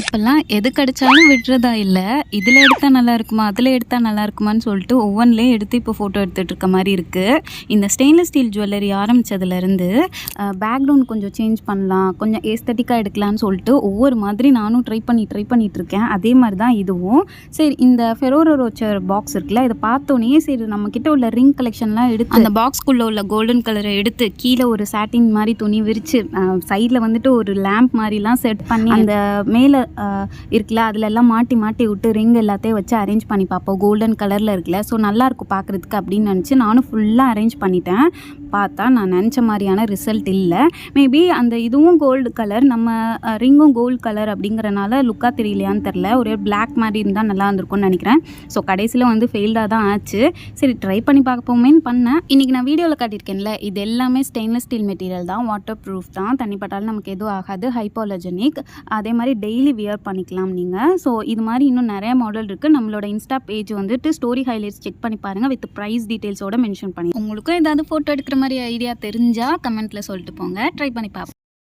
இப்போல்லாம் எது கிடைச்சாலும் விடுறதா இல்லை. இதில் எடுத்தால் நல்லா இருக்குமா, அதில் எடுத்தால் நல்லா இருக்குமான்னு சொல்லிட்டு ஒவ்வொன்றிலையும் எடுத்து இப்போ ஃபோட்டோ எடுத்துகிட்டு இருக்க மாதிரி இருக்குது. இந்த ஸ்டெயின்லெஸ் ஸ்டீல் ஜுவல்லரி ஆரம்பித்ததுலேருந்து பேக்ரவுண்ட் கொஞ்சம் சேஞ்ச் பண்ணலாம், கொஞ்சம் ஏஸ்தட்டிக்காக எடுக்கலான்னு சொல்லிட்டு ஒவ்வொரு மாதிரி நானும் ட்ரை பண்ணிகிட்ருக்கேன். அதே மாதிரி தான் இதுவும். சரி, இந்த ஃபெரோரோ ரோச்சர் பாக்ஸ் இருக்குல்ல, இதை பார்த்தோன்னே சரி நம்மக்கிட்ட உள்ள ரிங் கலெக்ஷன்லாம் எடுத்து அந்த பாக்ஸ்குள்ளே உள்ள கோல்டன் கலரை எடுத்து கீழே ஒரு சாட்டின் மாதிரி துணி விரித்து சைடில் வந்துட்டு ஒரு லேம்ப் மாதிரிலாம் செட் பண்ணி அந்த மேலே இருக்குல்ல அதில் எல்லாம் மாட்டி விட்டு ரிங் எல்லாத்தையும் வச்சு அரேஞ்ச் பண்ணி பார்ப்போம். கோல்டன் கலரில் இருக்குல்ல, ஸோ நல்லாயிருக்கும் பார்க்குறதுக்கு அப்படின்னு நினச்சி நானும் ஃபுல்லாக அரேஞ்ச் பண்ணிட்டேன். பார்த்தா நான் நினச்ச மாதிரியான ரிசல்ட் இல்லை. மேபி அந்த இதுவும் கோல்டு கலர், நம்ம ரிங்கும் கோல்டு கலர் அப்படிங்கிறனால லுக்காக தெரியலையான்னு தெரில. ஒரே பிளாக் மாதிரி இருந்தால் நல்லா இருந்திருக்கும்னு நினைக்கிறேன். ஸோ கடைசியில் வந்து ஃபெயில்டாக தான் ஆச்சு. சரி, ட்ரை பண்ணி பார்ப்போமேன்னு பண்ணேன். இன்றைக்கி நான் வீடியோவில் காட்டியிருக்கேன்ல, இது எல்லாமே ஸ்டெயின்லெஸ் ஸ்டீல் மெட்டீரியல் தான், வாட்டர் ப்ரூஃப் தான், தண்ணி பட்டாலும் நமக்கு எதுவும் ஆகாது, ஹைப்போலஜெனிக். அதே மாதிரி டெய்லி வியர் பண்ணிக்கலாம் நீங்கள். ஸோ இது மாதிரி இன்னும் நிறைய மாடல் இருக்குது. நம்மளோட இன்ஸ்டா பேஜ் வந்துட்டு ஸ்டோரி ஹைலைட்ஸ் செக் பண்ணி பாருங்கள், வித் ப்ரைஸ் டீட்டெயில்ஸோட மென்ஷன் பண்ணி. உங்களுக்கும் ஏதாவது ஃபோட்டோ எடுக்கிற மாதிரி ஐடியா தெரிஞ்சால் கமெண்ட்டில் சொல்லிட்டு போங்க, ட்ரை பண்ணி பார்ப்போம்.